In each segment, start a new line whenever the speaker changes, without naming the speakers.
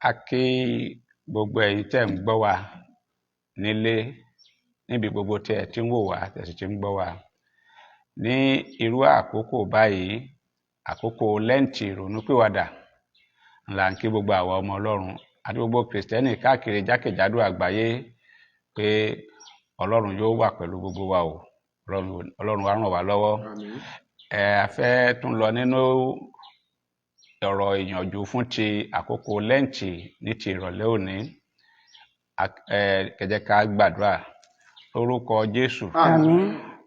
A kí gbogbo ẹ̀yin tẹ́ ń gbọ́ wa nílé níbi gbogbo tí ẹ ti ń wò wá tẹ́ sì ti ń gbọ́ wa ní irú àkókò báyìí, àkókò lẹ́ǹtì ìrònúpìwàdà ńlá ń kí gbogbo àwa ọmọ Ọlọ́run àti gbogbo kìrìsìtẹ́nì káàkiri jákèjádò àgbáyé pé Ọlọ́run yóò wà pẹ̀lú gbogbo wa o. Ọlọ́run á ràn wá lọ́wọ́. A fẹ́ tún lọ nínú ọ̀rọ̀ ìyànjú fún ti àkókò lẹ́ǹtì ní ti ìrọ̀lẹ́ òní. Ẹ jẹ́ ká gbàdúrà. Orúkọ Jésù.
Àmín.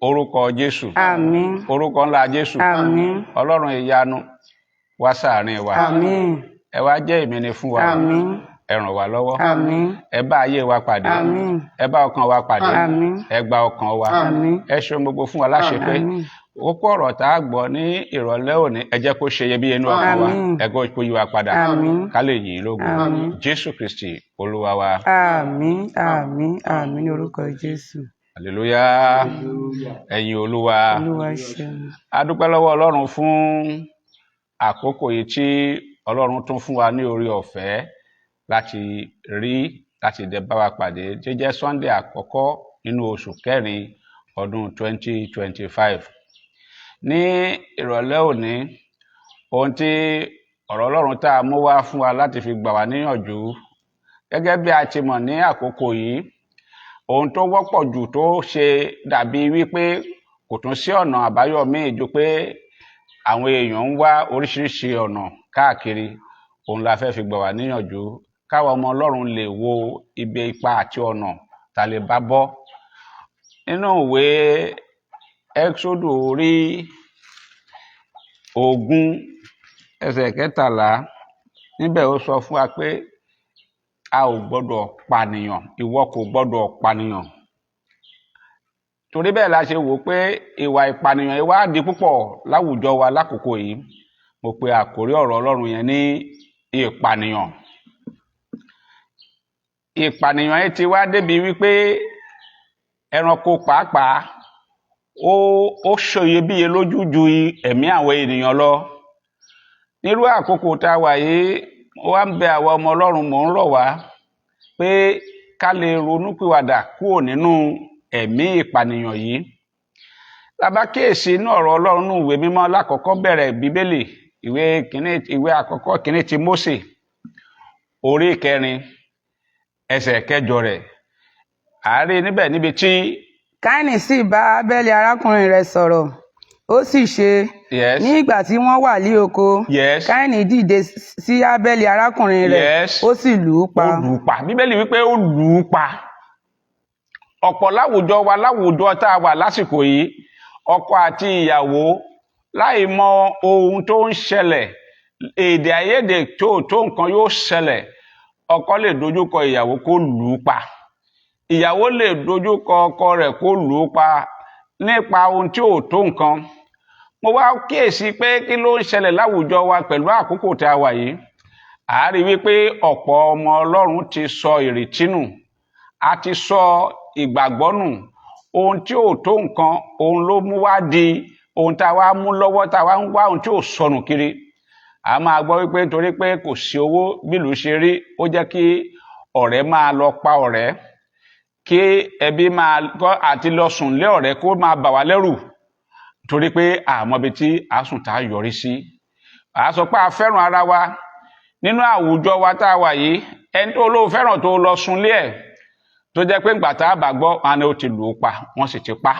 Orúkọ Jésù.
Àmín.
Orúkọ ńlá Jésù.
Àmín.
Ọlọ́run ìyanu wá sáàrin wa.
Àmín.
Ẹ wá jẹ́ ìmíní fún wa.
Àmín.
Ẹ ràn wá lọ́wọ́.
Àmín.
Ẹ bá ayé wa pàdé.
Àmín.
Ẹ bá ọkàn wa pàdé.
Àmín.
Ẹ gba ọkàn wa.
Àmín.
Ẹ ṣe gbogbo fún wa láṣepé.
Àmín.
Kókó ọ̀rọ̀ tá a gbọ́ ní ìrọ̀lẹ́ òní, ẹ jẹ́ kó ṣe iyebíye inú ọkàn wa.
Àmín.
Ẹ kó yí wa padà.
Àmín.
Ká lè yìn ín lógo.
Àmín.
Jésù Kristi Olúwa wa.
Àmín. Àmín. Àmín ní orúkọ Jésù.
Hallelujah. Ẹ̀yin Olúwa.
Olúwa ṣeun.
A dúpẹ́ lọ́wọ́ Ọlọ́run fún àkókò yìí tí Ọlọ́run tún fún wa ní orí ọ̀fẹ́ láti dé bá wa pàdé tí jẹ́ Sunday àkọ́kọ́ nínú oṣù kẹrin ọdún 2025. Ní ìrọ̀lẹ́ òní, ohun tí ọ̀rọ̀ Ọlọ́run tá a mú wá fún wa láti fi gbà wá níyànjú, gẹ́gẹ́ bí a ti mọ̀ ní àkókò yìí, ohun tó wọ́pọ̀ jù tó ṣe dàbí wípé kò tún sí ọ̀nà àbáyọ míì ju pé àwọn èèyàn ń wá oríṣiríṣi ọ̀nà káàkiri. Òun la fẹ́ fi gbà wá níyànjú káwa ọmọ Ọlọ́run lè wo ibi ipa àti ọ̀nà tá lè bá bọ́. Nínú ìwé Ẹ́kísódù orí 20 ẹsẹ̀ 13, níbẹ̀ ó sọ fún wa pé a ò gbọ́dọ̀ pànìyàn, ìwọ kò gbọ́dọ̀ pànìyàn. Torí bẹ́ẹ̀ la ṣe wò pé ìwà ìpànìyàn ìwádìí púpọ̀ láwùjọ wa lákòókò yìí. Mo pe àkórí ọ̀rọ̀ Ọlọ́run yẹn ní ìpànìyàn. Ìpànìyàn yìí ti wá débi wípé ẹranko pàápàá ó ṣeyebíye lójú ju ẹ̀mí àwọn ènìyàn lọ. Nírú àkókò tá a wà yìí, ó wá ń bẹ àwa ọmọ Ọlọ́run, mò ń rọ̀ wá pé ká lè ronúpìwàdà kúrò nínú ẹ̀mí ìpànìyàn yìí. Tá bá kíyèsí inú ọ̀rọ̀ Ọlọ́run nínú ìwé mímọ́ lákọ̀ọ́kọ́ bẹ̀rẹ̀ Bíbélì, ìwé àkọ́kọ́ kìíní ti Mósè orí 4 ẹsẹ̀ 8 rẹ̀. Àárí níbẹ̀ níbi tí
Káínì sì bá Ábẹ́lì arákùnrin rẹ̀ sọ̀rọ̀, ó sì ṣe ní ìgbà tí wọ́n wà ní oko. Káínì dìde sí Ábẹ́lì arákùnrin rẹ̀, ó sì lù ú pa.
Ó lù ú pa. Bíbélì wípé ó lù ú pa. Ọ̀pọ̀ láwùjọ wa, láwùjọ tá a wà lásìkò yìí, ọkọ àti ìyàwó láì mọ ohun tó ń ṣẹlẹ̀, èdè àìyedè tó nǹkan yóò ṣẹlẹ̀, ọkọ lè dojúkọ ìyàwó kó lù ú pa. Ìyàwó lè dojúkọ ọkọ rẹ̀ kó lù ú pa nípa ohun tí ò tó nǹkan. Mo wá kíyèsí pé kí ló ń ṣẹlẹ̀ láwùjọ wa pẹ̀lú àkókò tí a wà yìí. A rí wípé ọ̀pọ̀ ọmọ Ọlọ́run ti sọ ìrètí nù, a ti sọ ìgbàgbọ́ nù. Ohun tí ò tó nǹkan, ohun ló mú wá di ohun tá a wá mú lọ́wọ́, tá a wá ń wá ohun tí ò sọnù kiri. A máa gbọ́ wípé nítorí pé kò sí owó bílù ṣe rí, ó jẹ́ kí ọ̀rẹ́ máa lọ pa ọ̀rẹ́, kí ẹbí máa kọ́ àti lọ sùn lé ọ̀rẹ́ kó máa bà wá lẹ́rù, torí pé àmọ́ ibi tí a sùn tá a yọrí sí. A sọ pé a fẹ́ràn ara wa. Nínú àwùjọ wa tá a wà yìí, ẹni tó lóun fẹ́ràn tó lọ sùn lé ẹ̀, tó jẹ́ pé ńgbà tá a bá gbọ́ wọn ni ó ti lù ú pa, wọ́n sì ti pa.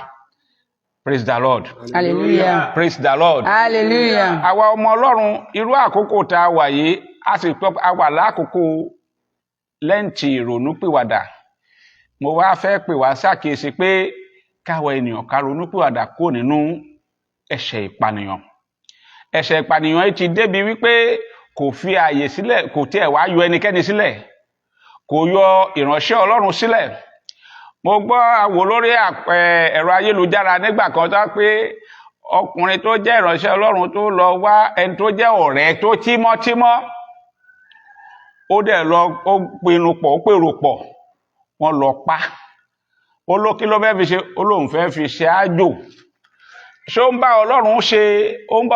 Praise the Lord.
Hallelujah.
Praise the Lord.
Hallelujah.
Àwa ọmọ Ọlọ́run, irú àkókò tá a wà yìí, a sì pé a wà lákòókò lẹ́ǹtì ìrònúpìwàdà. Mo wá fẹ́ pè wá ṣàkíyèsí pé káwa ènìyàn ká ronúpìwàdà kúrò nínú ẹ̀ṣẹ̀ ìpànìyàn. Ẹ̀ṣẹ̀ ìpànìyàn yìí ti débi wípé kò fi ààyè sílẹ̀, kò tiẹ̀ wá yọ ẹnikẹ́ni sílẹ̀, kò yọ ìránṣẹ́ Ọlọ́run sílẹ̀. mo gbọ́ àwò lórí ẹ̀rọ ayélujára nígbà kan tó pé ọkùnrin tó jẹ́ ìránṣẹ́ Ọlọ́run tó lọ wá ẹni tó jẹ́ ọ̀rẹ́ tó tímọ́tímọ́ ó dẹ̀ lọ ó pinnu pọ̀ ó pèrò pọ̀ wọ́n lọ pa ó ló kí ló fẹ́ fi ṣe ó lóun fẹ́ fi ṣe àjò ṣé ó ń bá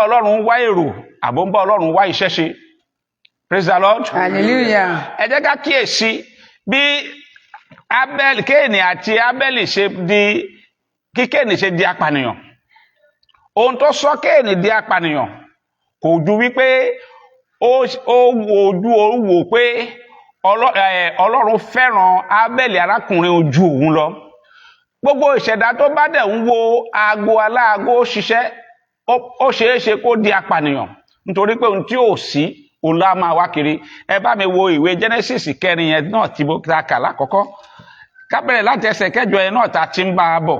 Ọlọ́run wá èrò àbó ń bá Ọlọ́run wá iṣẹ́ ṣe. Praise the Lord.
Hallelujah.
Ẹ jẹ́ ká kíyèsí bí Kéènì àti Ábẹ́lì kí Kéènì ṣe di apànìyàn. Ohun tó sọ Kéènì di apànìyàn kò ju wípé ó wò pé Ọlọ́run fẹ́ràn Ábẹ́lì arákùnrin ojú òun lọ. Gbogbo ìṣẹ̀dá tó bá dẹ̀ ń wo aago aláago ṣiṣẹ́ ó ṣeé ṣe kó di apànìyàn nítorí pé ohun tí ò sí òun lá máa wá kiri. Ẹ bá mi wo ìwé Genesis 4 yẹn náà tí mo kà lákọ̀ọ́kọ́ ká bẹ̀rẹ̀ láti ẹsẹ̀ 8 yẹn náà ta ti ń bá a bọ̀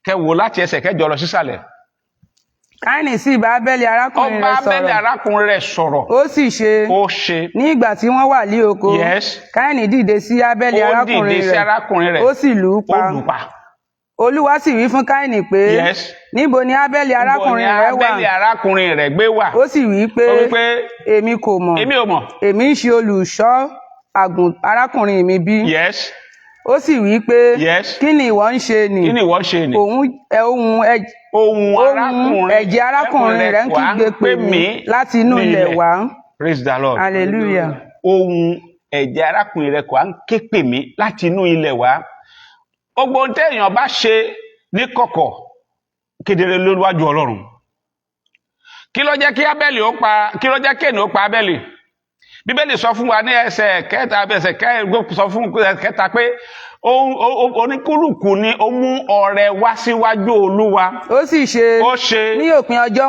kẹ́ wò láti ẹsẹ̀ 8 lọ sísàlẹ̀.
Káínì sì bá Ábẹ́lì arákùnrin rẹ̀ sọ̀rọ̀.
Ó bá Ábẹ́lì arákùnrin rẹ̀ sọ̀rọ̀.
Ó sì ṣe. Ní ìgbà tí wọ́n wà ní oko. Káínì dìde sí Ábẹ́lì arákùnrin rẹ̀. Ó sì lù ú pa. Olúwa sì wí fún Káínì pé. Níbo ni Ábẹ́lì arákùnrin rẹ̀ wà?
Níbo ni Ábẹ́lì arákùnrin rẹ̀ gbé wà?
Ó sì wí pé. Èmi kò mọ̀.
Èmi ò mọ̀.
Èmi ń ṣe olùṣọ́ arákùnrin mi bí. Ó sì wí pé. Kí ni ìwọ ń ṣe nì?
Kí ni ìwọ ń ṣe nì?
Ohun ẹ̀jẹ̀ arákùnrin rẹ̀ ń kígbe pè mí láti inú ilẹ̀ wá.
Praise the Lord.
Hallelujah.
Ohun ẹ̀jẹ̀ arákùnrin rẹ̀ kò á ń ké pè mí láti inú ilẹ̀ wá. Gbogbo ohun téèyàn bá ṣe ní kọ̀kọ̀ kedere lóríwájú Ọlọ́run. Kí ló jẹ́ Kéènì ó pa Ábẹ́lì? Bíbélì sọ fún wa ní ẹsẹ̀ 3 sọ fún 3 pé oníkúlùkù ni ó mú ọrẹ wá síwájú Olúwa.
Ó sì ṣe ní òpin ọjọ́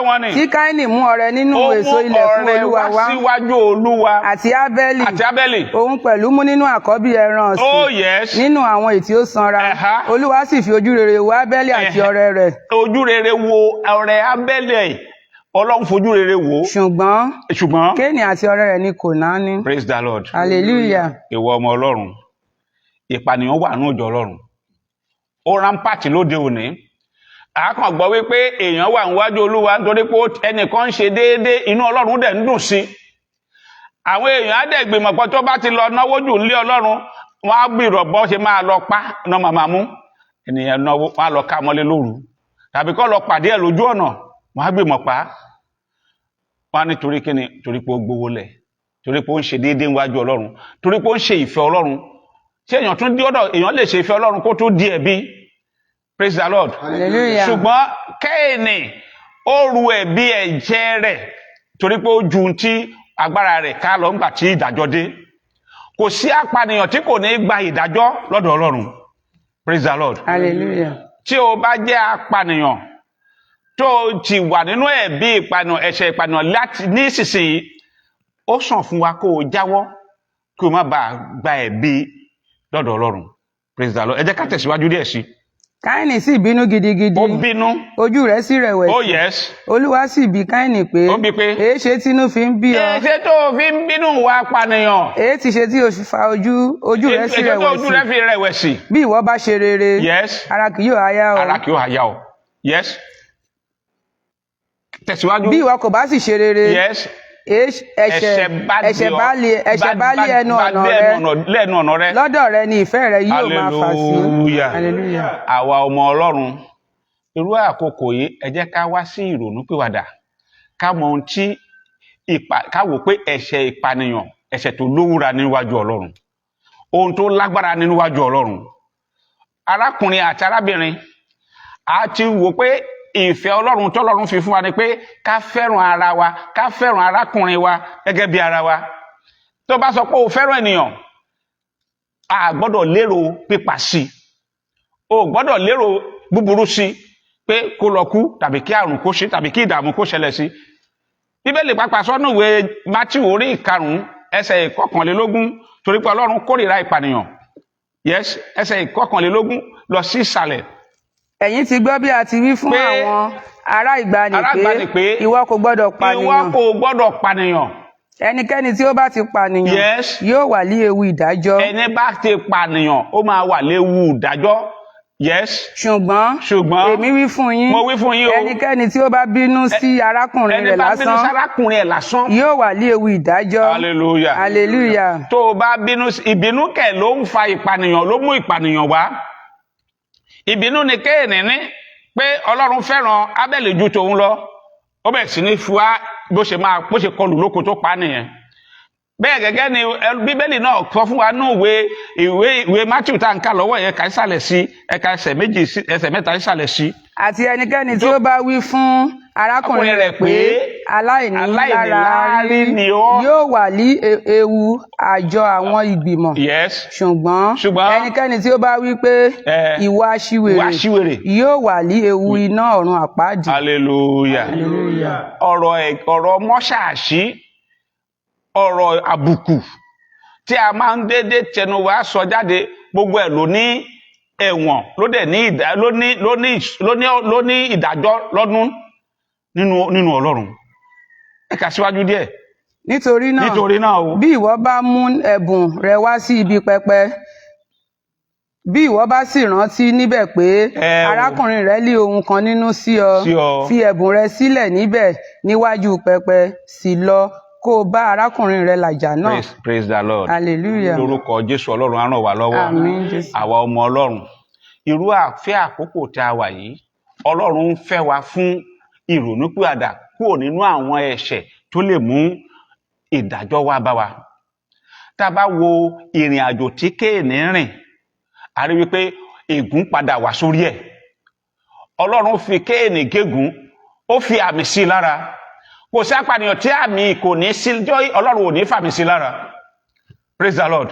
wọn ni tí Káínì mú ọrẹ nínú èso ilẹ̀ fún Olúwa wá
síwájú Olúwa
àti Ábẹ́lì òun pẹ̀lú mú nínú àkọ́bí ẹran ọ̀sìn nínú àwọn èyí tí ó sanra. Olúwa sì fi ojú rere wo Ábẹ́lì àti ọrẹ rẹ̀.
Ojú rere wo ọrẹ Ábẹ́lì. Ọlọ́run fojú rere wò.
Ṣùgbọ́n Kéènì àti ọrẹ rẹ̀ ni kò náání.
Praise the Lord.
Hallelujah.
Ìwọ ọmọ Ọlọ́run ìpànìyàn wà ní òjò Ọlọ́run ó rampart lóde òní. Àákàn gbọ́ wípé èèyàn wà níwájú Olúwa nítorí pé ẹnìkan ń ṣe déédéé inú Ọlọ́run dẹ̀ ń dùn sí. Àwọn èèyàn á dẹ̀ gbìmọ̀ pé tó bá ti lọ náwó jù nílé Ọlọ́run wọ́n á gbìrọ̀ bọ́ ṣe máa lọ pa náà màmá mú ènìyàn náwó wọ́n á lọ ká mọ́lé lóru tàbí kọ́ lọ pàdé ẹ̀ lójú ọ̀nà wọ́n á gbìmọ̀ pa wọ́n ní torí kíni torí pé ó gbówó lẹ̀ torí pé ó ń ṣe déédéé níwájú Ọlọ́run torí pé ó ń ṣe ìfẹ́ Ọlọ́run tí èèyàn tún dí ọ̀dọ̀ èèyàn lè ṣe ìfẹ́ Ọlọ́run kó tó di ẹ̀bi. Praise the Lord.
Hallelujah.
Ṣùgbọ́n Kéènì ó ru ẹ̀bi ẹ̀jẹ̀ rẹ̀ torí pé ó ju ti agbára rẹ̀ ká lọ ńgbà tí ìdájọ́ dé. Kò sí apànìyàn tí kò ní gba ìdájọ́ lọ́dọ̀ Ọlọ́run. Praise the Lord.
Hallelujah.
Tí o bá jẹ́ apànìyàn tó ti wà nínú ẹ̀bi ìpànìyàn ẹ̀ṣẹ̀ ìpànìyàn láti nísinsìnyí ó sàn fún wa kó o jáwọ́ kí o má bàa gba ẹ̀bi lọ́dọ̀ Ọlọ́run. Praise the Lord. Ẹ jẹ́ ká tẹ̀síwájú díẹ̀ sí.
Káínì sì bínú gidigidi.
Ó bínú.
Ojú rẹ̀ sì rẹ̀wẹ̀sì.
Oh yes.
Olúwa sì bi Káínì pé.
Ó bi pé.
Èéṣe tínú fi ń bí ọ.
Èéṣe tó fi ń bínú wa pànìyàn.
Èé ti ṣe tí o fa ojú rẹ̀ sì rẹ̀wẹ̀sì.
Èéṣe tó ojú rẹ̀ fi rẹ̀wẹ̀sì.
Bí ìwọ bá ṣe rere.
Yes.
Ara kì yóò háyà ọ.
Ara kì yóò háyà ọ. Yes. Tẹ̀síwájú.
Bí ìwọ kò bá sì ṣe rere.
Yes.
Ẹ̀ṣẹ̀ bá lé ẹnu ọ̀nà rẹ. Lọ́dọ̀ rẹ ni ìfẹ́ rẹ yóò máa fà sí.
Hallelujah. Àwa ọmọ Ọlọ́run irú àkókò yìí ẹ jẹ́ ká wá sí ìrònúpìwàdà ká mọ ohun tí ká wò pé ẹ̀ṣẹ̀ ìpànìyàn ẹ̀ṣẹ̀ tó lówúra níwájú Ọlọ́run ohun tó lágbára níwájú Ọlọ́run. Arákùnrin àti arábìnrin a ti wò pé ìfẹ́ Ọlọ́run tọ́lọ́run fi fún wa ni pé ká fẹ́ràn ara wa ká fẹ́ràn arákùnrin wa gẹ́gẹ́ bí ara wa. Tó bá sọ pé o fẹ́ràn ènìyàn a gbọ́dọ̀ lérò pípa sí o gbọ́dọ̀ lérò búburú sí pé kó lọ kú tàbí kí àrùn kó ṣe tàbí kí ìdààmú kó ṣẹlẹ̀ sí. Bíbélì pàápàá sọ́nù ìwé Mátíù orí 5 ẹsẹ̀ 21 torí pé Ọlọ́run kórìíra ìpànìyàn. Yes, ẹsẹ̀ 21 lọ sí ìsàlẹ̀.
Ẹ̀yin ti gbọ́ bí a ti wí fún àwọn ará ìgbàanì pé ìwọ kò gbọ́dọ̀ pànìyàn.
Ìwọ kò gbọ́dọ̀ pànìyàn.
ẹnikẹ́ni tí ó bá ti pànìyàn yóò wà ní ewu ìdájọ́.
ẹni bá ti pànìyàn ó máa wà léwu ìdájọ́.
ṣùgbọ́n èmi wí fún yín,
mo wí fún yín o,
ẹnikẹ́ni tí ó bá bínú sí arákùnrin rẹ̀ lásán yóò wà ní ewu ìdájọ́.
hallelujah. tó o bá bínú, ìbínú kẹ̀ ló ń fa ìpànìyàn, ló mú ìpànìyàn wá. ìbínú ni Kéènì ní pé Ọlọ́run fẹ́ràn Ábẹ́lì ju tòun lọ, ó bẹ̀ sí ní fúá bó ṣe kọlù lóko tó pa nìyẹn. bẹ́ẹ̀ gẹ́gẹ́ ni Bíbélì náà sọ fún wa ní ìwé Mátíù tá ń kà lọ́wọ́ yẹn, ẹ̀ka ìsàlẹ̀ sí, ẹ̀ka ẹsẹ̀ mẹ́ta ìsàlẹ̀ sí.
àti ẹnikẹ́ni tí ó bá wí fún arákùnrin rẹ̀ pé aláìníláárí ni ó yóò wà ní ewu àjọ àwọn ìgbìmọ̀. ṣùgbọ́n ẹnikẹ́ni tí ó bá wí pé ìwọ aṣiwèrè yóò wà ní ewu iná ọ̀run àpáàdì.
hallelujah. ọ̀rọ̀ mọ́ṣáàṣì, ọ̀rọ̀ àbùkù tí a máa ń dédé tẹnu wa sọ jáde, gbogbo ẹ̀ ló ní ẹ̀wọ̀n, ló ní ìdájọ́ lọ́dún nínú Ọlọ́run. ẹ kà síwájú díẹ̀.
nítorí náà o, bí ìwọ bá mú ẹ̀bùn rẹ wá sí ibi pẹpẹ, bí ìwọ bá sì rántí níbẹ̀ pé arákùnrin rẹ lé ohun kan nínú sí ọ, fi ẹ̀bùn rẹ sílẹ̀ níbẹ̀ níwájú pẹpẹ, sì lọ kó o bá arákùnrin rẹ làjà náà.
praise the Lord.
hallelujah.
lórúkọ Jésù Ọlọ́run á ràn wá lọ́wọ́.
àmín Jésù.
àwa ọmọ Ọlọ́run, irú àfẹ́ àkókò tí a wà yìí, Ọlọ́run ń fẹ́ wa fún ìrònúpìwàdà kúrò nínú àwọn ẹ̀ṣẹ̀ tó lè mú ìdájọ́ wá bá wa. tá a bá wo ìrìn àjò tí Kéènì rìn, a rí wípé ègún padà wá sórí ẹ̀. Ọlọ́run fi Kéènì gégùn, ó fi àmì sí i lára. kò sí apànìyàn tí àmì kò ní sí, Ọlọ́run ò ní fàmì sí i lára. praise the Lord.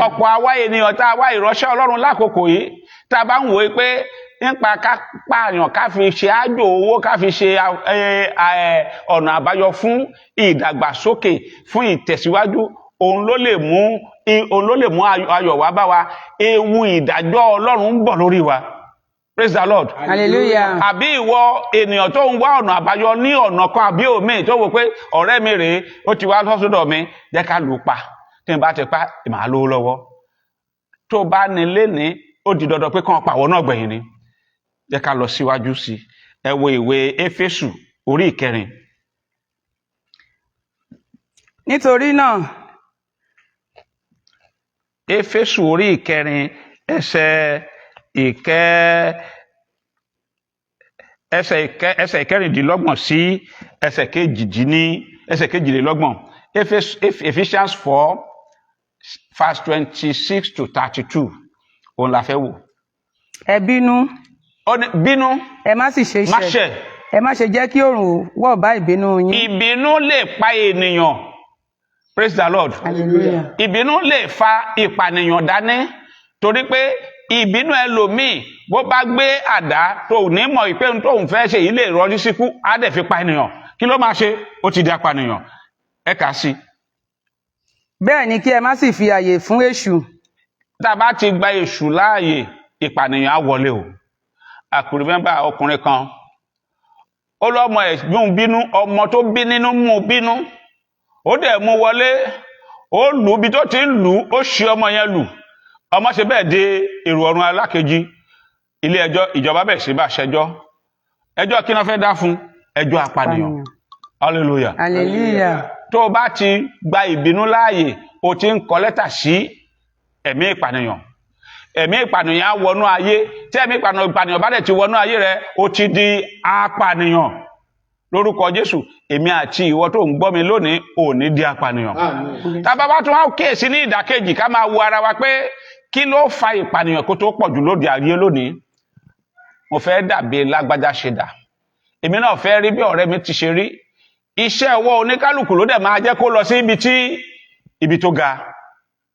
ọ̀pọ̀ àwa ènìyàn tá a wá ìránṣẹ́ Ọlọ́run lákòókò yìí, tá a bá ń wòó pé nípa ká pààyàn, ká fi ṣe àjò owó, ká fi ṣe ọ̀nà àbáyọ fún ìdàgbàsókè, fún ìtẹ̀síwájú, òun ló lè mú ayọ̀ wá bá wa. ewu ìdájọ́ Ọlọ́run ń bọ̀ lórí wa. praise the Lord.
hallelujah.
àbí ìwọ ènìyàn tó ń wá ọ̀nà àbáyọ ní ọ̀nà kan àbí òmíì, tó wò pé ọ̀rẹ́ mi rèé, ó ti wá lọ́sọ́dọ̀ mi, jẹ́ ká lù ú pa, tí n bá ti pa ìmọ̀ lówó lọ́wọ́. tó bá ní lénìí, ó di dandan pé kàn pàwọ́ náà gbẹ̀yìn ni. jẹ́ ká lọ síwájú sí i. ẹ wo ìwé Éfésù orí 4.
nítorí náà,
Éfésù orí 4 ẹsẹ̀ ìkẹrìndínlọ́gbọ̀n sí ẹsẹ̀ kejìlélọ́gbọ̀n. Ephesians 4 verse 26 to 32. òun la fẹ́ wò.
ẹ bínú.
bínú.
ẹ má sì ṣe ṣẹ̀. ẹ má ṣe jẹ́ kí oòrùn wọ̀ bá ìbínú yín.
ìbínú lè pa ènìyàn. praise the Lord.
hallelujah.
ìbínú lè fa ìpànìyàn dání, torí pé ìbínú ẹlòmíì bó bá gbé àdá tó ní mọ̀ ìpé tóun fẹ́ ṣe yìí lè rọrí síkú, á dẹ̀ fi pa ènìyàn. kí ló máa ṣe? ó ti di apànìyàn. ẹ kà sí.
bẹ́ẹ̀ ni kí ẹ má sì fi àyè fún èṣù.
tá a bá ti gba èṣù láàyè, ìpànìyàn á wọlé o. I could remember ọkùnrin kan, ó lọ́mọ ẹ̀gbọ́n bínú, ọmọ tó bí nínú mú bínú, ó dẹ̀ mú wọlé, ó lù bí tó ti ń lù, ó ṣe ọmọ yẹn lù. ọmọ ṣe bẹ́ẹ̀ dé èrò ọ̀run alákejì. ilé ẹjọ́, ìjọba bẹ̀ sí bá ṣẹjọ́. ẹjọ́ kí wọ́n fẹ́ dá fún? ẹjọ́ apànìyàn. hallelujah.
hallelujah.
tó o bá ti gba ìbínú láàyè, o ti ń kọ lẹ́tà sí ẹ̀mí ìpànìyàn. ẹ̀mí ìpànìyàn á wọnú ayé. tí ẹ̀mí ìpànìyàn bá dẹ̀ ti wọnú ayé rẹ, o ti di apànìyàn. lórúkọ Jésù, èmi àti ìwọ tó ń gbọ́ mi lónìí, ò ní di apànìyàn. tá bá bá tún wá kíyèsí ní ìdàkejì, ká máa wo ara wa pé kí ló fa ìpànìyàn kó tó pọ̀ jù lóde ayé lónìí. mo fẹ́ dàbí lágbájá ṣe dà. èmi náà fẹ́ rí bí ọ̀rẹ́ mi ti ṣe rí. iṣẹ́ ọwọ́ oníkálùkù ló dẹ̀ máa jẹ́ kó lọ sí ibi tó ga.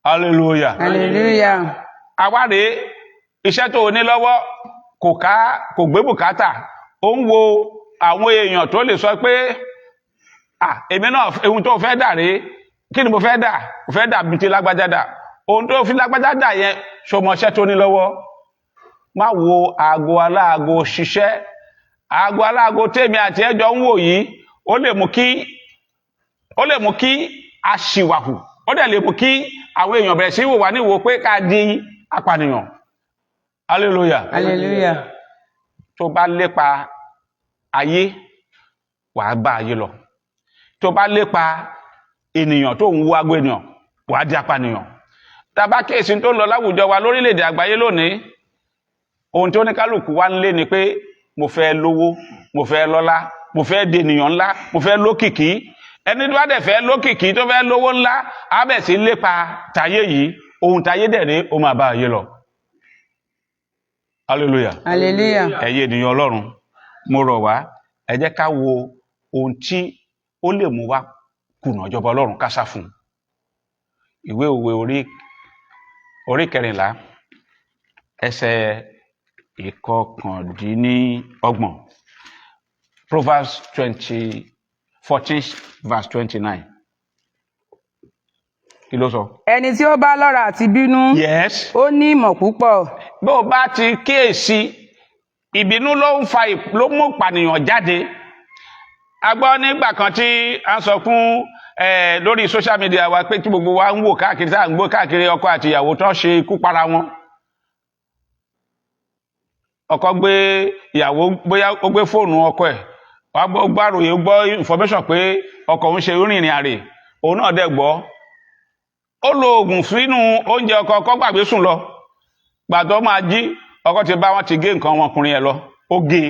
hallelujah.
hallelujah.
àwa rèé, iṣẹ́ tó o ní lọ́wọ́ kò gbé bùkátà. ó ń wo àwọn èèyàn tó lè sọ pé èmi náà ohun tó fẹ́ dà rèé, kí ni mo fẹ́ dà? mo fẹ́ dà bí ti lágbájá dà. ohun tó fi lágbájá dà yẹn, ṣọmọṣẹ́ tó ní lọ́wọ́. má wo aago aláago ṣiṣẹ́. aago aláago tèmi àti ẹjọ́ ń wò yìí, ó lè mú kí ó lè mú kí a ṣìwàhù, ó dẹ̀ lè mú kí àwọn èèyàn bẹ̀rẹ̀ sí wò wá níwò pé ká di apànìyàn. Hallelujah.
Hallelujah.
Tó bá lépa ayé, wàá bá ayé lọ. Tó bá lépa ènìyàn tó ń wo agbo ènìyàn, wàá di apànìyàn. Tàbá kéèsì tó ń lọ láwùjọ wa lórílẹ̀-èdè àgbáyé lónìí, ohun tí oníkálùkù wá ń lé ni pé mo fẹ́ lówó, mo fẹ́ lọ́lá, mo fẹ́ di ènìyàn ńlá, mo fẹ́ lókìkí. Ẹni tó bá dẹ̀ fẹ́ lókìkí tó fẹ́ lówó ńlá, á bẹ̀ sí lépa tayé yìí, ohun tayé dẹ̀ ní ó máa bá ayé lọ. Hallelujah.
Hallelujah.
Ẹ̀yin ènìyàn Ọlọ́run, mo rọ̀ wá, ẹ jẹ́ ká wo ohun tí ó lè mú wa kùnà ìjọba Ọlọ́run ká sá fún. Ìwé Òwe orí 14 ẹsẹ̀ 29. Proverbs 14:29. Kí ló sọ?
Ẹni tí ó bá lọ́ra àti bínú,
yes,
ó ní ìmọ̀ púpọ̀.
Bó bá ti kíyèsí, ìbínú ló mú ìpànìyàn jáde. A gbọ́ nígbà kan tí a ń sọ fún lórí social media wa pé tí gbogbo wa ń wò káàkiri, tá à ń gbọ́ káàkiri ọkọ àti ìyàwó tó ṣe ikú para wọn. Ọkọ gbé ìyàwó, bóyá ó gbé fóònù ọkọ ẹ̀, wá gbàròyé, gbọ́ information pé ọkọ òun ṣe rìnrìn àrè, òun náà dẹ̀ gbọ́. Ó lo oògùn sínú oúnjẹ ọkọ gbàgbé sùn lọ. Gbàtọ́ máa jí, ọkọ ti bá wọn ti gé nǹkan ọmọkùnrin ẹ̀ lọ, ó gé.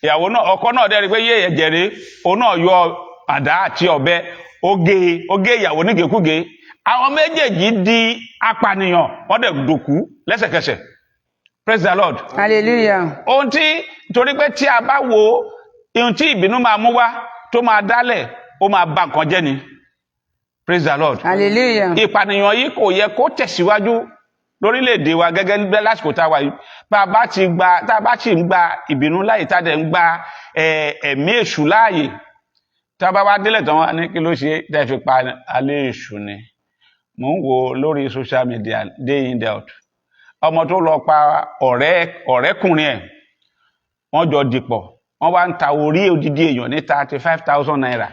Ìyàwó náà, ọkọ náà dẹ̀ rí pé yé ẹ̀jẹ̀ rèé, òun náà yọ àdá àti ọ̀bẹ, ó gé ìyàwó nígekúge. Àwọn méjèèjì di apànìyàn, wọ́n dẹ̀ dòkú lẹ́sẹ̀kẹsẹ̀. Praise the Lord.
Hallelujah.
Ohun tí, torí pé tí a bá wo ohun tí ìbínú máa mú wá tó máa dálẹ̀, ó máa bà nǹkan jẹ́ ni. Praise the Lord.
Hallelujah.
Ìpànìyàn yìí kò yẹ kó tẹ̀síwájú lórílẹ̀-èdè wa gẹ́gẹ́ bí lásìkò tá a wà yìí. Tá a bá ti ń gba ìbínú láàyè, tá a dẹ̀ ń gba ẹ̀mí èṣù láàyè. Tá a bá wá délẹ̀ tán wá ní kí ló ṣe tẹ́ fi pa alẹ́ èṣù ni. Mò ń wo lórí social media day in day out. Ọmọ tó lọ pa ọ̀rẹ́kùnrin ẹ̀, wọ́n jọ dìpọ̀, wọ́n wá ń ta orí odidi èèyàn ní 35,000 naira.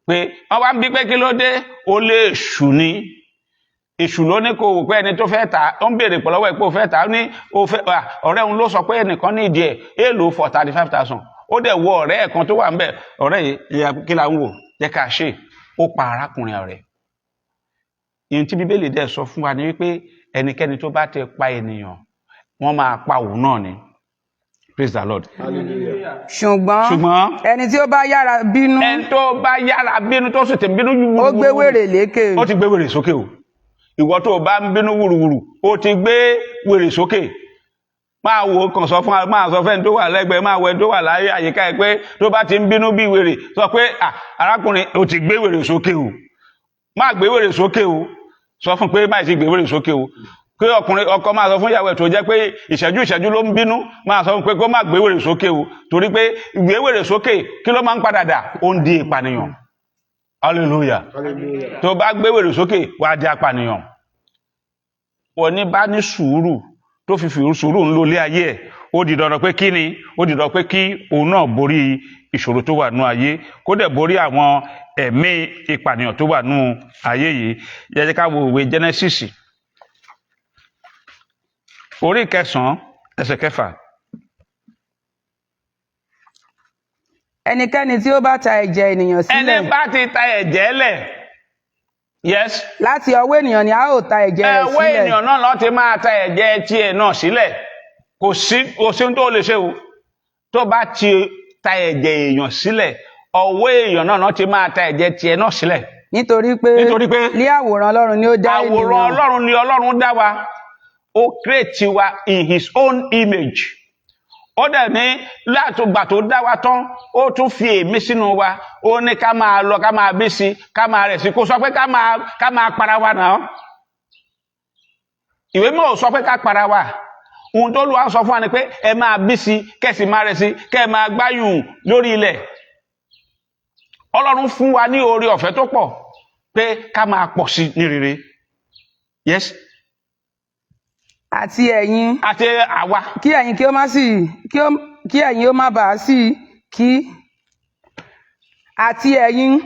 Pé wọ́n wá ń bí pé kí ló dé, ó lé èṣù ni. Èṣù ló ní kó wò pé ẹni tó fẹ́ ta, ó ń béèrè pọ̀lọ́wọ́ ẹ̀ pé ó fẹ́ ta, ó ní ọ̀rẹ́ òun ló sọ pé ẹnìkan ní ìdí ẹ̀, èèlò for 35,000. Ó dẹ̀ wo ọ̀rẹ́ ẹ̀ kan tó wà ń bẹ̀, ọ̀rẹ́ yìí kí la ń wò, jẹ́ ká ṣe, ó pa arákùnrin rẹ̀. Ìyẹn tí Bíbélì dẹ̀ sọ fún wa ni wípé ẹnikẹ́ni tó bá ti pa ènìyàn, wọ́n máa pa òun náà ni. Praise the Lord.
Ṣùgbọ́n ẹni tí ó bá yára bínú,
tó sì ti bínú wúruwúru,
ó gbé wèrè lékè.
Ó ti gbé wèrè sókè o. Ìwọ tó bá ń bínú wúruwúru, ó ti gbé wèrè sókè. Máa wo kàn sọ fún, máa sọ fẹ́ni tó wà lẹ́gbẹ̀ẹ́, máa wẹ tó wà láyé àyíká ẹ pé tó bá ti ń bínú bí wèrè, sọ pé arákùnrin, ó ti gbé wèrè sókè o. Má gbé wèrè sókè o. Sọ fún pé má ti gbé wèrè sókè o. Pé ọkọ máa sọ fún ìyàwó ẹ̀ tó jẹ́ pé ìṣẹ́jú ló ń bínú, máa sọ fún pé kó má gbé wèrè sókè o. Torí pé gbé wèrè sókè kí ló máa ń padà dà? Ó ń di ìpànìyàn. Hallelujah. Tó bá gbé wèrè sókè, wà á di apànìyàn. Wọ́n ní bá ní sùúrù, tó fi sùúrù ń lo ilé ayé ẹ̀, ó di dandan pé kí ni? Ó di dandan pé kí òun náà borí ìṣòro tó wà nú ayé, kó dẹ̀ borí àwọn ẹ̀mí ìpànìyàn tó wà nú ayé yìí. Jẹ́ ká wo ìwé Genesis orí 9 ẹsẹ̀ 6.
Ẹnikẹ́ni tí ó bá ta ẹ̀jẹ̀ ènìyàn sílẹ̀.
Ẹni bá ti ta ẹ̀jẹ̀ lẹ̀. Yes.
Láti ọwọ́ ènìyàn ni a ó ta ẹ̀jẹ̀ rẹ̀ sílẹ̀.
Ọwọ́ ènìyàn náà ló ti máa ta ẹ̀jẹ̀ tiẹ̀ náà sílẹ̀. Kò sí tó lè ṣe o. Tó bá ti ta ẹ̀jẹ̀ èèyàn sílẹ̀, ọwọ́ èèyàn náà ló ti máa ta ẹ̀jẹ̀ tiẹ̀ náà sílẹ̀.
Nítorí pé ní àwòrán Ọlọ́run ni ó dá ènìyàn.
Àwòrán Ọlọ́run ni Ọlọ́run dá wa. Ó create wa in his own image. Ó dẹ̀ ní látògbà tó dá wa tán, ó tún fi èémí sínú wa. Ó ní ká máa lọ, ká máa bí sí, ká máa rẹ̀ sí. Kò sọ pé ká máa para wa náà. Ìwé mímọ́ ò sọ pé ká para wa. Ohun tó Olúwa sọ fún wa ni pé ẹ máa bí sí, kẹ́sì máa rẹ̀ sí, kẹ́ máa gbáyùn lórí ilẹ̀. Ọlọ́run fún wa ní oore ọ̀fẹ́ tó pọ̀ pé ká máa pọ̀ sí ní rere. Yes.
Àti ẹ̀yin.
Àti àwa.
Kí ẹ̀yin kí ó má bàa sí kí. àti ẹ̀yin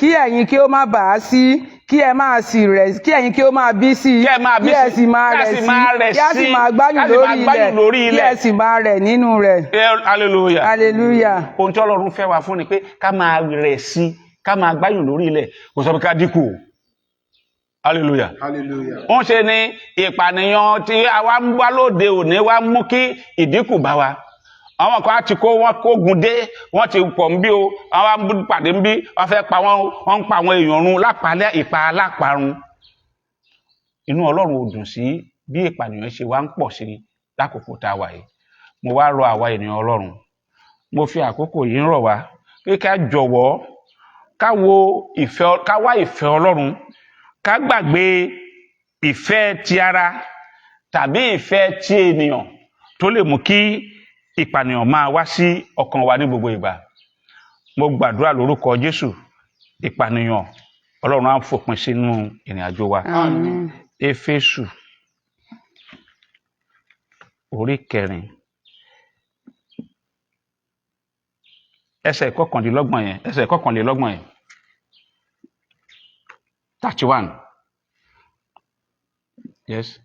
kí ẹ̀yin kí ó má bàá sí kí ẹ máa sì rẹ̀ kí ẹ̀yin kí ó máa bí sí kí ẹ sì máa rẹ̀ sí kí a sì máa gbáyùn lórí ilẹ̀ kí ẹ sì máa rẹ̀ nínú rẹ̀.
hallelujah.
hallelujah.
ohun tí Ọlọ́run fẹ́ wá fún ni pé ká máa rẹ̀ sí ká máa gbáyùn lórí ilẹ̀ kò sọ pé ká dínkù. hallelujah.
hallelujah.
wọ́n ṣe ni ìpànìyàn tí àwa ń wá lóde òní wá mú kí ìdínkù bá wa. àwọn kan ti kó wọn kógun dé wọn ti pọ̀ ń bí o àwọn pàdé ń bí wọn fẹ́ pa wọn ń pa àwọn èèyàn run lápalẹ̀ ìpa aláparun. inú Ọlọ́run ò dùn sí bí ìpànìyàn ṣe wá ń pọ̀ sí lákòókò tá a wà yìí. mo wá rọ àwa ènìyàn Ọlọ́run mo fi àkókò yìí ń rọ̀ wá pé ká jọ̀wọ́ ká wá ìfẹ́ Ọlọ́run ká gbàgbé ìfẹ́ ti ara tàbí ìfẹ́ ti ènìyàn tó lè mú kí ìpànìyàn máa wá sí ọkàn wa ní gbogbo ìgbà. mo gbàdúrà lórúkọ Jésù ìpànìyàn Ọlọ́run á fòpin sínú ìrìn àjò wa.
àmín.
Éfésù orí 4 ẹsẹ̀ 29 yẹn 31. Yes.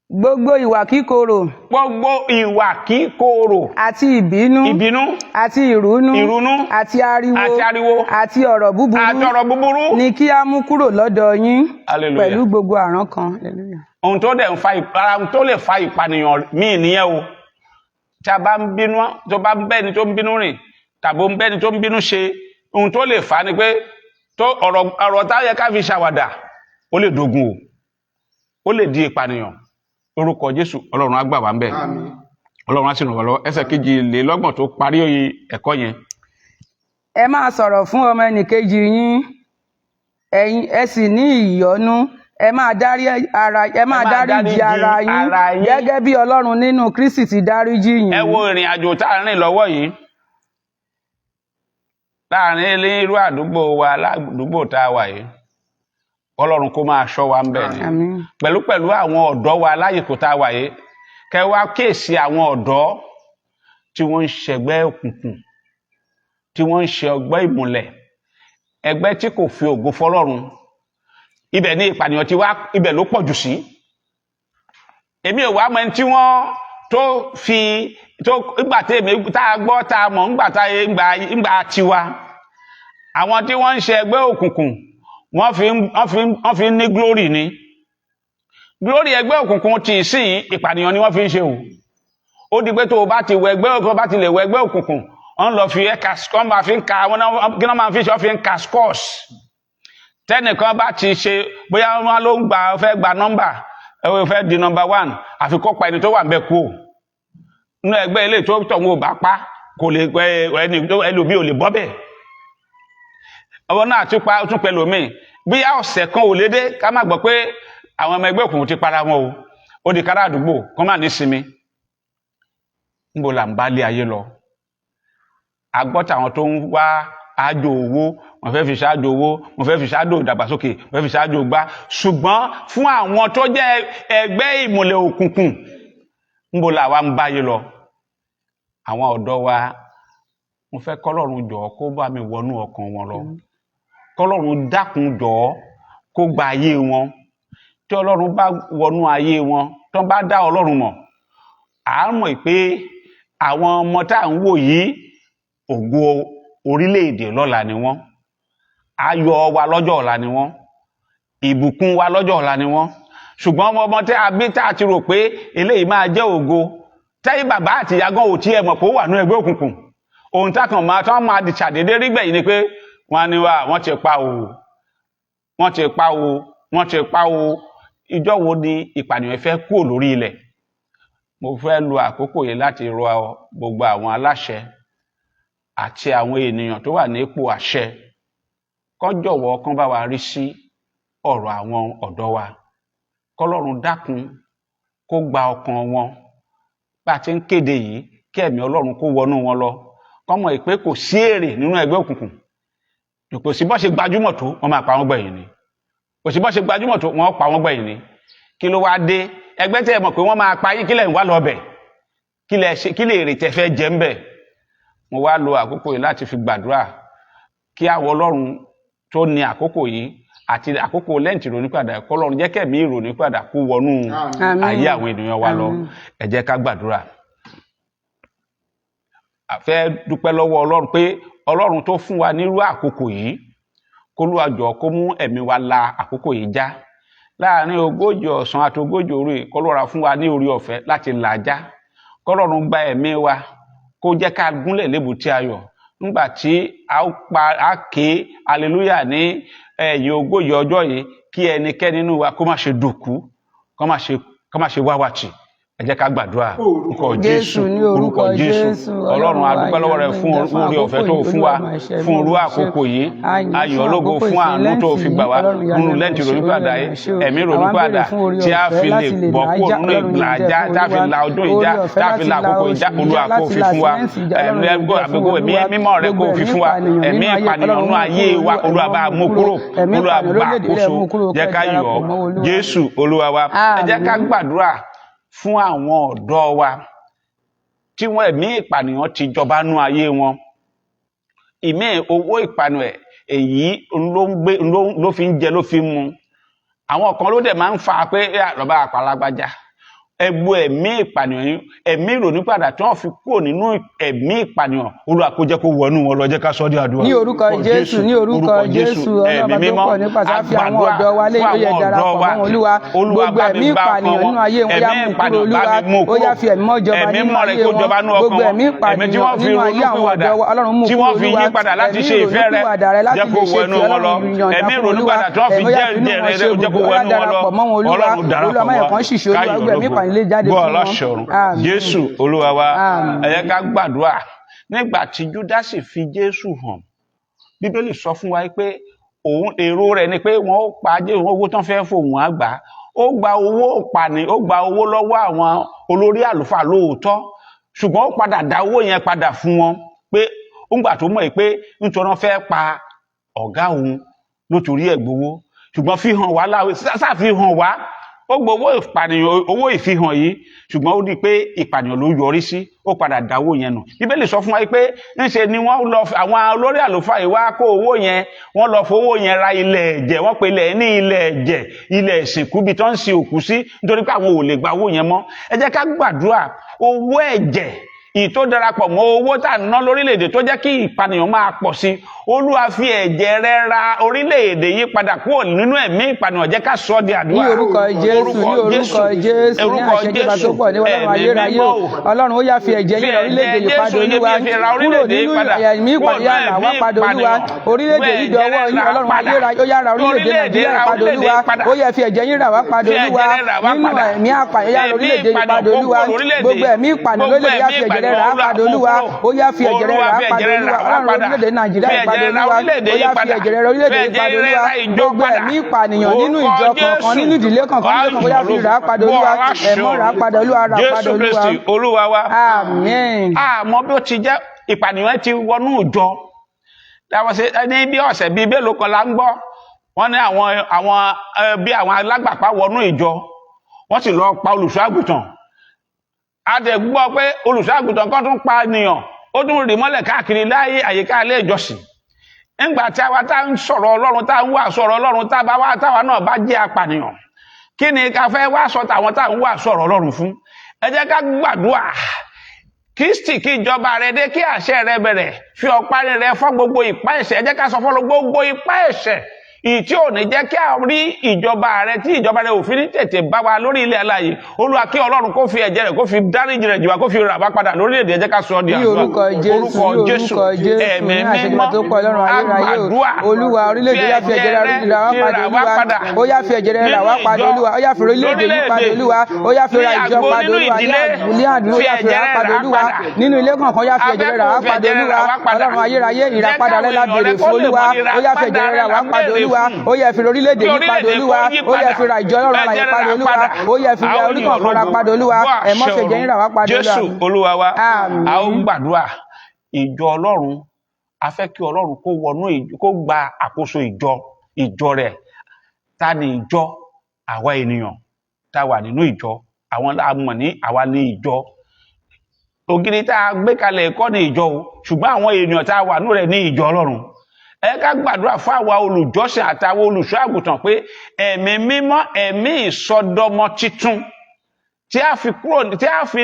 Gbogbo ìwà kíkorò.
Gbogbo ìwà kíkorò.
Àti ìbínú. Àti ìrúnú. Àti ariwo. Àti ọ̀rọ̀ búburú. Ni kí a mú kúrò lọ́dọ̀ yín.
Hallelujah.
Pẹ̀lú gbogbo àrán kan. Hallelujah.
Ohun tó dẹ̀ ń fa ohun tó lè fa ìpànìyàn míì nìyẹn o. Tí a bá ń bínú tó bá ń bẹ́ni tó ń bínú rìn tàbí ń bẹ́ni tó ń bínú ṣe ohun tó lè fa ni pé ọ̀rọ̀ tá yẹ ká fi ṣàwàdà ó lè dogun ó lè di ìpànìyàn. Orúkọ Jésù Ọlọ́run á gbà wá ń bẹ̀. Ọlọ́run á sì ràn wá lọ́wọ́. ẹsẹ̀ 22 tó parí ẹ̀kọ́ yẹn.
Ẹ máa sọ̀rọ̀ fún ọmọ ẹnìkejì yín ẹ sì ní ìyọ́nú ẹ máa dáríjì ara yín gẹ́gẹ́ bí Ọlọ́run nínú Kristi ti dáríjì yín.
ẹ wo ìrìn àjò tá a rìn lọ́wọ́ yìí láàrin irú àdúgbò wa ládùúgbò tá a wà yìí. Ọlọ́run kó máa ṣọ́ wa ń bẹ̀ ni. pẹ̀lú àwọn ọ̀dọ́ wa láyìíkò tá a wà yìí kẹ wá kéèsì àwọn ọ̀dọ́ tí wọ́n ń ṣẹgbẹ́ òkùnkùn tí wọ́n ń ṣe ọgbẹ́ ìmùlẹ̀ ẹgbẹ́ tí kò fi ògo fọ́lọ́run ibẹ̀ ní ìpànìyàn tí wá ibẹ̀ ló pọ̀ jù sí. èmi ò wá mọ ẹni tí wọ́n tó ìgbà tí èmi tá a gbọ́ tá a mọ̀ ńgbà tiwa àwọn tí wọ́n ń ṣe ẹgbẹ́ òkùnkùn wọ́n fi ń ní glory ni glory ẹgbẹ́ òkùnkùn tí sí ìpànìyàn ni wọ́n fi ń ṣe ó di pé tó o bá ti wọ ẹgbẹ́ òkùnkùn bá ti lè wọ ẹgbẹ́ òkùnkùn wọ́n lọ fi ẹ̀ka wọ́n máa fi ń ka kí wọ́n máa fi ṣe wọ́n fi ń ka scores tẹ́nìkan bá ti ṣe bóyá wọ́n ló ń fẹ́ gba nọ́mbà fẹ́ di number 1 àfi kó pa ẹni tó wà ń bẹ kú nínú ẹgbẹ́ ilé tó tọ̀hún ò bá pa kò lè ẹlòmíì ò lè bọ́ bẹ́ẹ̀ ọwọ́ náà tún pẹ̀lú mi bí ọ̀sẹ̀ kan ò lédè ká má gbọ́ pé àwọn ọmọ ẹgbẹ́ òkùnkùn ti para wọn ó di kára àdúgbò kọ́ máa ní sinmi níbo là ń bá lé ayé lọ. agbọ́tà àwọn tó ń wá àjò owó wọ́n fẹ́ fi ṣáájú owó wọ́n fẹ́ fi ṣáájú ìdàgbàsókè wọ́n fẹ́ fi ṣáájú gbá ṣùgbọ́n fún àwọn tó jẹ́ ẹgbẹ́ ìmùlẹ̀ òkùnkùn níbo là wá ń bá ayé lọ. àwọn ọ̀dọ́ wa mo fẹ́ kọ́lọ́run jọ̀ọ́ kó bá mi wọnú ọkàn wọn lọ kọ́lọ́run dákun jọ̀ọ́ kó gba ayé wọn tí Ọlọ́run bá wọnú ayé wọn tó bá dá Ọlọ́run mọ̀ à ń mọ̀ pé àwọn ọmọ tá à ń wò yìí ògo orílẹ̀-èdè lọ́la ni wọ́n ayọ̀ wa lọ́jọ́ ọ̀la ni wọ́n ìbùkún wa lọ́jọ́ ọ̀la ni wọ́n ṣùgbọ́n ọmọ tí a bí tá a ti rò pé eléyìí máa jẹ́ ògo tẹ́yìn bàbá àti ìyá gan ò tiẹ̀ mọ̀ pé ó wà ní ẹgbẹ́ òkùnkùn ohun tákan máa di ṣàdédé rí gbẹ̀yìn ni pé wọ́n ní wọ́n ti pa o ìjọ wo ni ìpànìyàn fẹ́ kúrò lórí ilẹ̀. mo fẹ́ lo àkókò yìí láti rọ gbogbo àwọn aláṣẹ àti àwọn ènìyàn tó wà ní ipò àṣẹ kó jọ̀wọ́ kán bá wa rí sí ọ̀rọ̀ àwọn ọ̀dọ́ wa kọ́lọ́run dákun kó gba ọkàn wọn bá a ti ń kéde yìí kí ẹ̀mí Ọlọ́run kó wọnú wọn lọ kọ́mọ ìpè kò sí èrè nínú ẹgbẹ́ òkùnkùn kò sí bọ́ ṣe gbajúmọ̀ tó wọ́n máa pa wọ́n gbẹ̀yìn ni kò sí bọ́ ṣe gbajúmọ̀ tó wọ́n pa wọ́n gbẹ̀yìn ni kí ló wá dé ẹgbẹ́ tẹ́ ẹ mọ̀ pé wọ́n máa pa yín kílẹ̀ ń wá lọ bẹ̀ kí lè èrè tẹ́ fẹ́ jẹ́ ń bẹ̀. mo wá lo àkókò yìí láti fi gbàdúrà kí àwọn Ọlọ́run tó ní àkókò yìí àti àkókò lẹ́ǹtì ìrònípìwàdà k'Ọlọ́run jẹ́ kẹ́mi ìrònípìwàdà kó wọnú ayé àwọn ènìyàn wa lọ. Ẹ jẹ́ ká gbàdúrà. A fẹ́ dúpẹ́ lọ́wọ́ Ọlọ́run pé Ọlọ́run tó fún wa nírú àkókò yìí k'Olúwa jọ̀ọ́ kó mú ẹ̀mí wa la àkókò yìí já láàrin 40 ọ̀sán àti 40 òru yìí. k'Ọlọ́run fún wa ní orí ọ̀fẹ́ láti là á já. k'Ọlọ́run gba ẹ̀mí wa kó jẹ́ ká gúnlẹ̀ lébùté ayọ̀ nígbà tí a ké hallelujah ní ẹ̀yìn 40 ọjọ́ yìí, kí ẹnikẹ́ni nínú wa kó má ṣe dòkú, kó má ṣe wáwàtì. Ẹ jẹ́ ká gbàdúrà. Orúkọ Jésù, orúkọ Jésù. Ọlọ́run a dúpẹ́ lọ́wọ́ rẹ fún orí ọ̀fẹ́ tó fún wa fún orú àkókò yìí. Ayọ̀ ológo fún àánú tó fi gbà wá nínú lẹ́ǹtì ìrònípìwàdà yìí, ẹ̀mí ìrònípìwàdà tí a fi lè bọ́ kúrò nínú ìlàjà, tá a fi la ọdún ìjà, tá a fi la àkókò ìjà. Olúwa kó fi fún wa. Ẹ̀mí mímọ́ rẹ kó fi fún wa. Ẹ̀mí ìpànìyàn nínú ayé wa Olúwa bá mú kúrò. Olúwa bá àkóso. Jẹ́ ká yọ̀ Jésù Olúwa wa. Ẹ jẹ́ ká gbàdúrà fún àwọn ọ̀dọ́ wa tí wọ́n ẹ̀mí ìpànìyàn ti jọba nú ayé wọn. Ìmí owó ìpànìyàn èyí ló fi ń jẹ ló fi ń mu. Àwọn kan ló dẹ̀ máa ń fa pé lọ́ba àpàlágbájá. Ẹgbó ẹ̀mí ìpànìyàn yìí, ẹ̀mí ìrònípìwàdà tí wọ́n fi kúrò nínú ẹ̀mí ìpànìyàn. Olúwa kó jẹ́ kó wọnú wọn lọ. Jẹ́ ká sọ di àdúrà.
Ní orúkọ Jésù, ní orúkọ Jésù. Ọlọ́run tó pọ̀ nípa sáfì àwọn ọ̀dọ́ wa lè yẹ darapọ̀ mọ́ Olúwa. Gbogbo ẹ̀mí ìpànìyàn nínú ayé wọn yá mú kúrò Olúwa. Ó yá fi ẹ̀mí mọ́ jọba nínú ayé wọn. Gbogbo ẹ̀mí ìpànìyàn nínú ayé àwọn ọ̀dọ́ wa Ọlọ́run mú kúrò Olúwa. Ẹ̀mí ìrònípìwàdà láti ṣe ìfẹ́ rẹ jẹ́ kó wọnú wọn lọ. Ẹ̀mí ìrònípìwàdà tí wọ́n fi jẹ́ ìjẹ́ rẹ jẹ́ kó wọnú wọn lọ. Ọlọ́run darapọ̀ mọ́ wa. Jésù Olúwa wa. Ẹ jẹ́ ká gbàdúrà. Nígbà tí Júdásì fi Jésù hàn, Bíbélì sọ fún wa pé èrò rẹ̀ ni pé wọ́n ó pa Jésù, owó tán fẹ́ fòun àgbà. Ó gba owó lọ́wọ́ àwọn olórí àlùfáà lóòótọ́, ṣùgbọ́n ó padà dá owó yẹn padà fún wọn pé ńgbà tó mọ̀ pé nítorí wọ́n fẹ́ pa ọ̀gá òun ló torí ẹ̀ gbowó. Ṣùgbọ́n fi hàn wá ṣàfihàn wá. Ó gbowó ìpànìyàn, owó ìfihàn yìí, ṣùgbọ́n ó di pé ìpànìyàn ló yọrí sí. Ó padà dá owó yẹn nù. Bíbélì sọ fún wa pé ńṣe ni wọ́n lọ àwọn olórí àlùfáà yìí wá kó owó yẹn, wọ́n lọ fowó yẹn ra ilẹ̀ ẹ̀jẹ̀. Wọ́n pe ilẹ̀ ní ilẹ̀ ẹ̀jẹ̀, ilẹ̀ ìsìnkú bí tó ń sin òkú sí, nítorí pé àwọn ò lè gba owó yẹn mọ́. Ẹ jẹ́ ká gbàdúrà. Owó ẹ̀jẹ̀ ìtó darapọ̀ mọ́ owó tá à ń ná lórílẹ̀‐èdè tó jẹ́ kí ìpànìyàn máa pọ̀ sí. Olúwa fi ẹ̀jẹ̀ rẹ̀ ra orílẹ̀‐èdè yìí padà kúrò nínú ẹ̀mí ìpànìyàn. Jẹ́ ká sọ di àdúrà. Ní orúkọ Jésù, ní orúkọ Jésù, ní àṣẹjọba tó pọ̀ ní Ọlọ́run ayérayé o. Ọlọ́run ó yá fi ẹ̀jẹ̀ yín ra orílẹ̀‐èdè yìí padà Olúwa. Kúrò nínú ẹ̀mí ìpànìyàn là wá padà Olúwa. Orílẹ̀‐èdè yìí dọwọ́ yín Ọlọ́run ayérayé ó yá ra orílẹ̀‐èdè Nàìjíríà padà Olúwa. Ó yá fi ẹ̀jẹ̀ yín rà wá padà Olúwa. Nínú ẹ̀mí àpànìyàn orílẹ̀‐èdè yìí padà Olúwa. Gbogbo ẹ̀mí ìpànìyàn ló lè yá fi ẹ̀jẹ̀ rẹ̀ rà padà Olúwa. Ó yá fi ẹ̀jẹ̀ rẹ̀ rà padà Olúwa. Ọlọ́run orílẹ̀‐èdè Nàìjíríà padà Olúwa. Ó yá fi ẹ̀jẹ̀ rẹ̀ orílẹ̀‐èdè yìí padà Olúwa. Gbogbo ẹ̀mí ìpànìyàn nínú ìjọ kọ̀ọ̀kan, nínú ìdílé kọ̀ọ̀kan, ó yá fi rà padà Olúwa. Ẹ̀mọ́ rà padà Olúwa, rà padà Olúwa.
Jésù Kristi Olúwa wa.
Àmín.
Àmọ́ bí ó ti jẹ́ ìpànìyàn ti wọnú ìjọ. Ní bí ọ̀sẹ̀ bíi mélòó kan la ń gbọ́, wọ́n ní àwọn alágbàpá wọnú ìjọ, wọ́n sì lọ pa olùṣọ́ àgùntàn. A dẹ̀ gbọ́ pé olùṣọ́ àgùntàn kan tún pa ènìyàn, ó tún rì mọ́lẹ̀ káàkiri láyé àyíká ilé ìjọsìn. Nígbà tí àwa tá ń sọ̀rọ̀ Ọlọ́run, tá ń wàásù ọ̀rọ̀ Ọlọ́run, táwa náà bá jẹ́ apànìyàn, kí ni ká fẹ́ wá sọ tàwọn tá ń wàásù ọ̀rọ̀ Ọlọ́run fún? Ẹ jẹ́ ká gbàdúrà. Kristi kí ìjọba rẹ̀ dé, kí àṣẹ rẹ̀ bẹ̀rẹ̀, fi ọ̀pá rẹ̀ fọ́ gbogbo ipá ẹ̀ṣẹ̀. Ẹ jẹ́ ká sọ fún gbogbo ipá ẹ̀ṣẹ̀ ìtí ò ní jẹ́ kí a rí ìjọba rẹ̀, tí ìjọba rẹ̀ ò fi ní tètè bá wa lórí ilẹ̀ alààyè. Olúwa kí Ọlọ́run kó fi ẹ̀jẹ̀ rẹ̀ kó fi dáríjì rẹ̀ jì wá, kó fi rà wá padà lórílẹ̀-èdè. Ẹ jẹ́ ká sọ di àdúrà.
Ní orúkọ Jésù, ẹ̀mí mímọ́ àgbàdúrà. Olúwa orílẹ̀-èdè yá fi ẹ̀jẹ̀ rẹ̀ rà wá padà Olúwa. Ó yá fi ẹ̀jẹ̀ rẹ̀ rà wá padà Olúwa. Ó yá fi orílẹ̀-èdè yí padà Olúwa. Ó yá fi ra ìjọ padà Olúwa. Ní àdúgbò yá fi rà wá padà Olúwa. Nínú ilé kọ̀ọ̀kan yá fi ẹ̀jẹ̀ rẹ̀ rà wá padà Olúwa. Ọlọ́run ayérayé ìràpadà rẹ̀ la béèrè fún Olúwa. Ó yá fi ẹ̀jẹ̀ rẹ̀ rà wá padà Olúwa. Ó yá fi orílẹ̀-èdè yí padà Olúwa. Ó yẹ fi ra ìjọ Ọlọ́run àlàyé padà Olúwa. Ó yẹ fi ra orí kọ̀ọ̀kan ra padà Olúwa. Ẹ̀mọ́ fẹ̀jẹ̀ yín rà wá padà Olúwa.
Jésù Olúwa wa. A ó gbàdúrà ìjọ Ọlọ́run. A fẹ́ kí Ọlọ́run kó wọnú ìjọ, kó gba àkóso ìjọ rẹ̀. Ta ni ìjọ? Àwa ènìyàn tá wà nínú ìjọ. Àwọn la mọ̀ ní àwa ní ìjọ. Ògiri tá a gbé kalẹ̀ kọ́ ní ìjọ o, ṣùgbọ́n àwọn ènìyàn tá wà nínú rẹ̀ ní ìjọ Ọlọ́run. ẹ ká gbàdúrà fún àwa olùjọ́sìn àtàwọn olùṣọ́ àgùntàn pé ẹ̀mí mímọ́, ẹ̀mí ìsọdọmọ titun tí a fi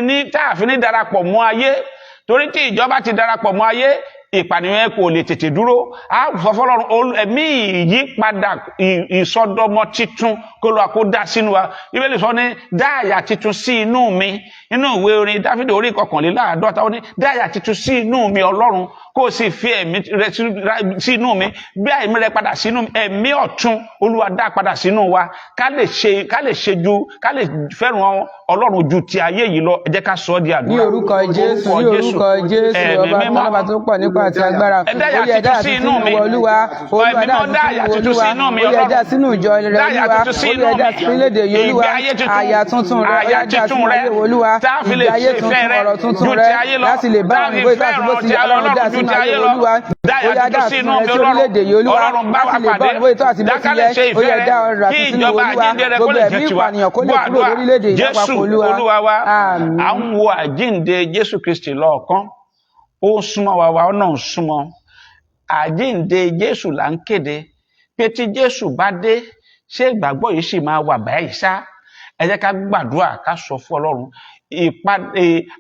ní darapọ̀ mọ́ ayé, torí tí ìjọba ti darapọ̀ mọ́ ayé, ìpànìyàn kò lè tètè dúró. A sọ fọ́lọ́run ẹ̀mí ìyípadà ìsọdọmọ titun kó lọ kó dá sínú wa. Bíbélì sọ ní dá àyà titun sí inú mi, nínú ìwé orin Dáfídì orí 51 ó ní dá àyà titun sí inú mi Ọlọ́run, kó o sì fi ẹ̀mí rẹ sí inú mi, bí ẹ̀mí rẹ padà sínú mi, ẹ̀mí ọ̀tun Olúwa dá padà sínú wa, ká lè fẹ́ràn Ọlọ́run ju ti ayé yìí lọ. Ẹ jẹ́ ká sọ ọ́ di àdúrà.
Ní orúkọ Jésù, ní orúkọ Jésù, ọba tó pọ̀ nípa àti agbára, ó yẹ dá sínú mi Olúwa, dá àyà tuntun sínú mi Ọlọ́run, ó yẹ dá sínú ìjọ rẹ Olúwa, ó yẹ dá sínú lédè yìí Olúwa, àyà tuntun rẹ, ó yẹ dá sínú ayé Olúwa, ìgbé ayé tuntun, ọ̀rọ̀ tuntun rẹ, láti lè bá àwọn ìwé ìtàkùn bó ti Ọlọ́run dá sínú ayé Olúwa, ó yẹ dá sínú rẹ sí orílẹ̀-èdè yìí Olúwa, láti lè bá àwọn ìwé ìtàkùn bó ti yẹ, ó yẹ dá ọ̀rọ̀ sínú Olúwa, gbogbo ẹ̀mí ìpànìyàn kó lè kúrò lórílẹ̀-èdè yìí lápapọ̀ Olúwa.
À ń wo àjíǹde Jésù Kristi lọ́ọ̀kan, ó súnmọ́ wa ọ̀nà súnmọ́. Àjíǹde Jésù là ń kéde pé tí Jésù bá dé, ṣé ìgbàgbọ́ yìí sì máa wà báyìí ṣá? Ẹ jẹ́ ká gbàdúrà, ká sọ fún Ọlọ́run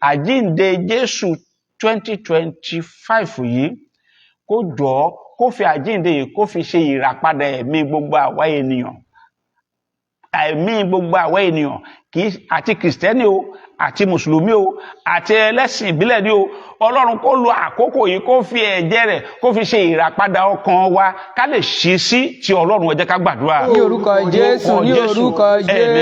àjíǹde Jésù 2025 yìí kó jọ̀ọ́ kó fi àjíǹde yìí kó fi ṣe ìràpadà ẹ̀mí gbogbo àwa ènìyàn, àti kìrìsìtẹ́nì o, àti mùsùlùmí o, àti ẹlẹ́sìn ìbílẹ̀ ni o. Ọlọ́run kó lo àkókò yìí kó fi ẹ̀jẹ̀ rẹ̀ kó fi ṣe ìràpadà ọkàn wa, ká lè ṣí sí ti Ọlọ́run. Ẹ jẹ́ ká gbàdúrà.
Ní orúkọ Jésù, ní orúkọ Jésù, ẹ̀mí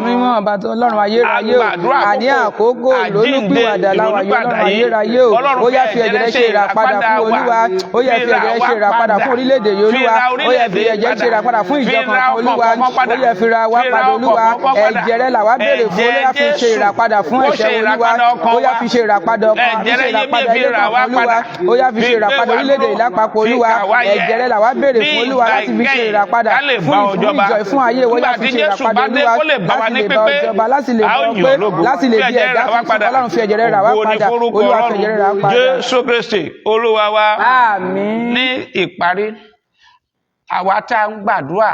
mímọ́ ọba tó Ọlọ́run ayérayé o, àní àkókò lólùpìwàdà láwa yìí Ọlọ́run ayérayé o, ó yá fi ẹ̀jẹ̀ rẹ̀ ṣe ìràpadà fún Olúwa, ó yá fi ẹ̀jẹ̀ rẹ̀ ṣe ìràpadà fún orílẹ̀-èdè yìí Olúwa, ó yá fi ẹ̀jẹ̀ ṣe ìràpadà fún ìjọ kankan Olúwa, ó yá fi ra wá padà Olúwa, ẹ̀jẹ̀ rẹ̀ làwa béèrè fún, ó yá fi ṣe ìràpadà fún ẹ̀ṣẹ̀ Olúwa, ó yá fi ṣe ìràpadà ọkàn, fi ṣe ìràpadà ilé kankan Olúwa, ó yá fi ṣe ìràpadà orílẹ̀-èdè ìlápapọ̀ Olúwa, ẹ̀jẹ̀ rẹ̀ làwa béèrè fún Olúwa láti fi ṣe ìràpadà fún ìjọ fún ayé, ó yá fi ṣe ìràpadà Olúwa, láti lè bá ọjọba, láti lè bá ọgbẹ́, láti lè di ẹ̀dá tuntun. Ọlọ́run fi ẹ̀jẹ̀ rẹ̀ rà wá padà, Olúwa fi ẹ̀jẹ̀ rẹ̀ rà wá padà.
Jésù Kristi Olúwa wa.
Àmín.
Ní ìparí, àwa tá ń gbàdúrà